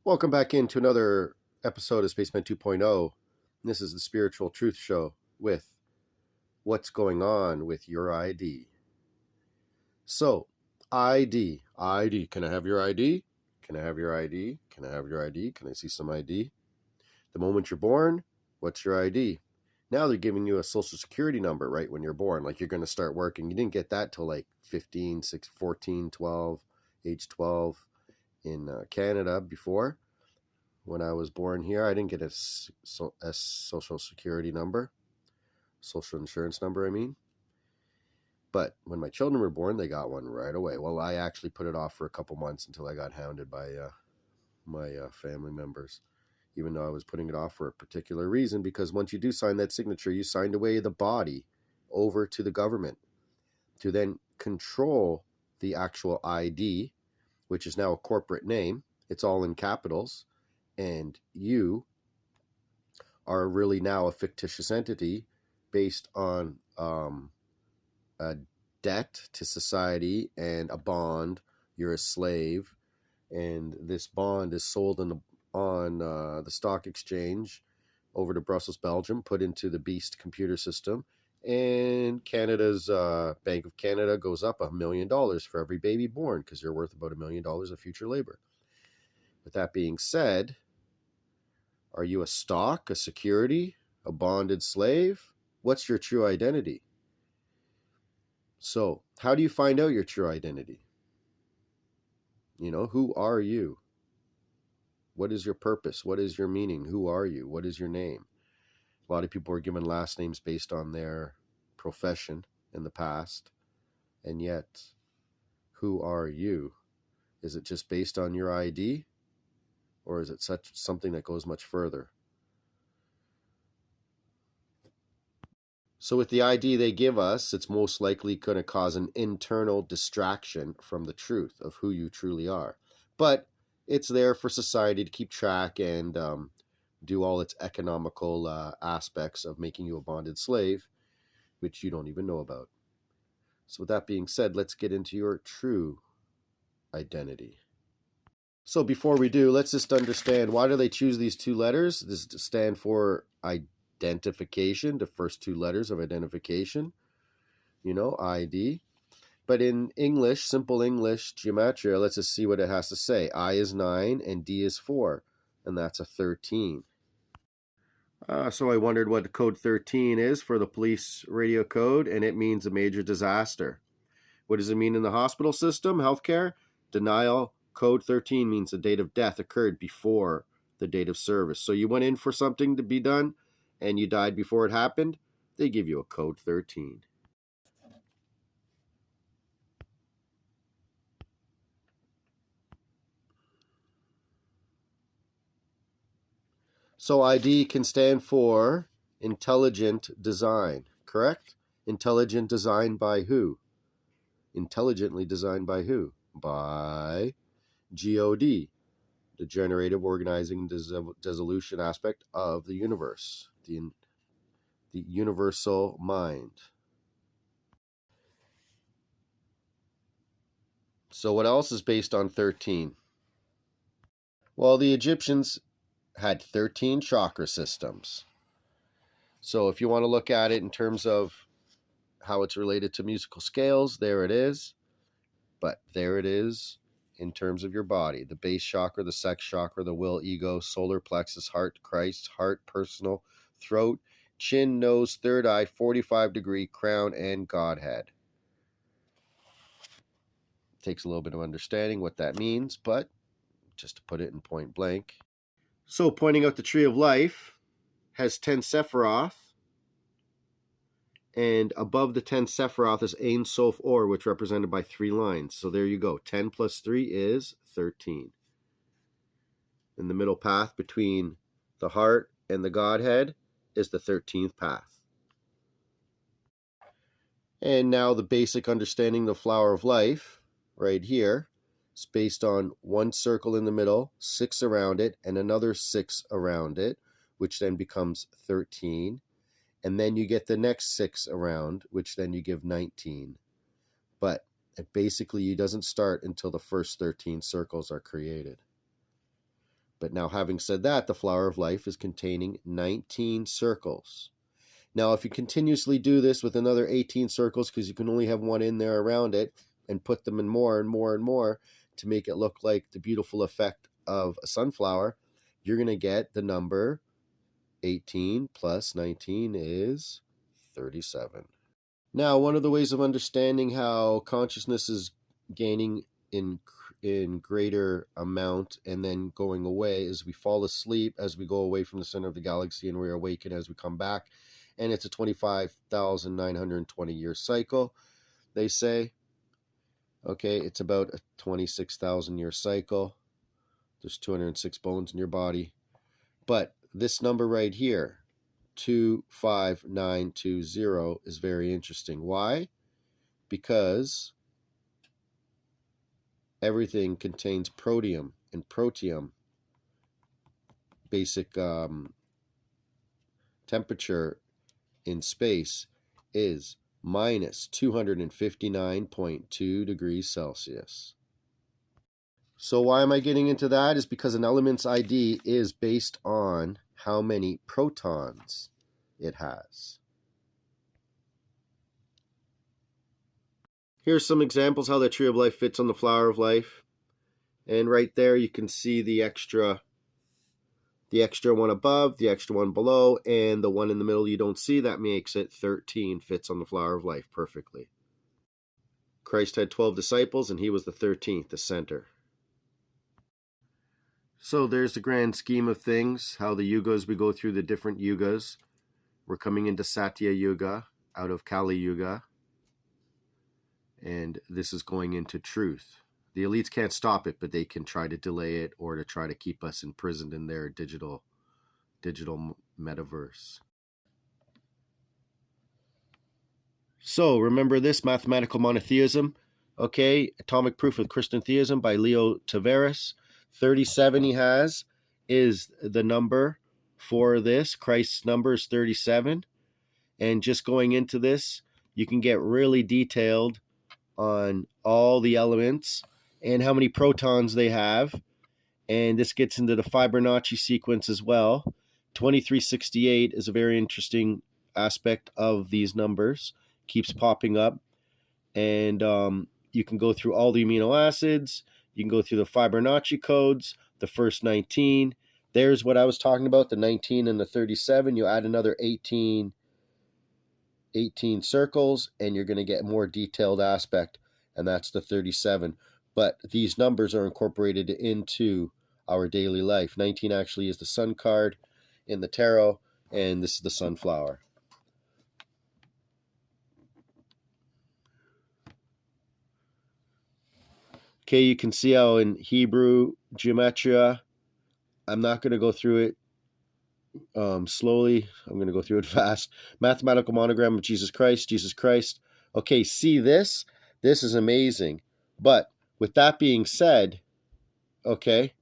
Welcome back into another episode of Spaceman 2.0. This is the Spiritual Truth Show with what's going on with your ID. So, ID. Can I have your ID? Can I have your ID? Can I have your ID? Can I see some ID? The moment you're born, what's your ID? Now they're giving you a social security number right when you're born, like you're going to start working. You didn't get that till like 15, 14, 12, age 12 in Canada before. When I was born here, I didn't get a social security number, social insurance number, I mean. But when my children were born, they got one right away. Well, I actually put it off for a couple months until I got hounded by my family members, even though I was putting it off for a particular reason, because once you do sign that signature, you signed away the body over to the government to then control the actual ID, which is now a corporate name. It's all in capitals. And you are really now a fictitious entity based on a debt to society and a bond. You're a slave, and this bond is sold on the stock exchange over to Brussels, Belgium, put into the Beast computer system, and Canada's Bank of Canada goes up $1 million for every baby born because you're worth about $1 million of future labor. With that being said, are you a stock, a security, a bonded slave? What's your true identity? So, how do you find out your true identity? Who are you? What is your purpose? What is your meaning? Who are you? What is your name? A lot of people are given last names based on their profession in the past. And yet, who are you? Is it just based on your ID? Or is it something that goes much further? So with the ID they give us, it's most likely going to cause an internal distraction from the truth of who you truly are. But it's there for society to keep track and do all its economical aspects of making you a bonded slave, which you don't even know about. So with that being said, let's get into your true identity. So before we do, let's just understand, why do they choose these two letters? This stand for identification, the first two letters of identification, ID. But in English, simple English, gematria, let's just see what it has to say. I is 9 and D is 4, and that's a 13. So I wondered what code 13 is for the police radio code, and it means a major disaster. What does it mean in the hospital system, healthcare? Denial. Code 13 means the date of death occurred before the date of service. So you went in for something to be done and you died before it happened, they give you a code 13. So ID can stand for intelligent design, correct? Intelligent design by who? Intelligently designed by who? By God, the generative, organizing, dissolution aspect of the universe, the universal mind. So what else is based on 13? Well, the Egyptians had 13 chakra systems. So if you want to look at it in terms of how it's related to musical scales, there it is. But there it is in terms of your body. The base chakra, the sex chakra, the will, ego, solar plexus, heart, Christ, heart, personal, throat, chin, nose, third eye, 45-degree, crown, and Godhead. Takes a little bit of understanding what that means, but just to put it in point blank. So pointing out the tree of life has 10 Sephiroth, and above the 10 Sephiroth is Ein Sof Or, which represented by 3 lines. So there you go. 10 plus 3 is 13. In the middle path between the heart and the Godhead is the 13th path. And now the basic understanding of the flower of life right here is based on 1 circle in the middle, 6 around it, and another 6 around it, which then becomes 13. And then you get the next 6 around, which then you give 19. But it basically doesn't start until the first 13 circles are created. But now, having said that, the flower of life is containing 19 circles. Now, if you continuously do this with another 18 circles, because you can only have one in there around it, and put them in more and more and more to make it look like the beautiful effect of a sunflower, you're going to get the number 18 plus 19 is 37. Now, one of the ways of understanding how consciousness is gaining in greater amount and then going away is we fall asleep as we go away from the center of the galaxy, and we awaken as we come back. And it's a 25,920 year cycle, they say. Okay, it's about a 26,000 year cycle. There's 206 bones in your body. But this number right here, 25920, is very interesting. Why? Because everything contains protium, and protium, basic temperature in space, is minus 259.2 degrees Celsius. So why am I getting into that? Is because an element's ID is based on how many protons it has. Here's some examples how the tree of life fits on the flower of life. And right there you can see the extra one above, the extra one below, and the one in the middle you don't see. That makes it 13, fits on the flower of life perfectly. Christ had 12 disciples, and he was the 13th, the center. So there's the grand scheme of things, how the yugas, we go through the different yugas. We're coming into Satya Yuga out of Kali Yuga, and this is going into truth. The elites can't stop it, but they can try to delay it or to try to keep us imprisoned in their digital metaverse. So remember this, mathematical monotheism. Okay, Atomic Proof of Christian Theism by Leo Tavares. 37 he has is the number for this. Christ's number is 37. And just going into this, you can get really detailed on all the elements and how many protons they have. And this gets into the Fibernochi sequence as well. 2368 is a very interesting aspect of these numbers. Keeps popping up. And you can go through all the amino acids. You can go through the Fibernochi codes, the first 19. There's what I was talking about, the 19 and the 37. You add another 18 circles, and you're going to get more detailed aspect, and that's the 37. But these numbers are incorporated into our daily life. 19 actually is the sun card in the tarot, and this is the sunflower. Okay, you can see how in Hebrew gematria, I'm not going to go through it slowly. I'm going to go through it fast. Mathematical monogram of Jesus Christ. Okay, see this? This is amazing. But with that being said, okay,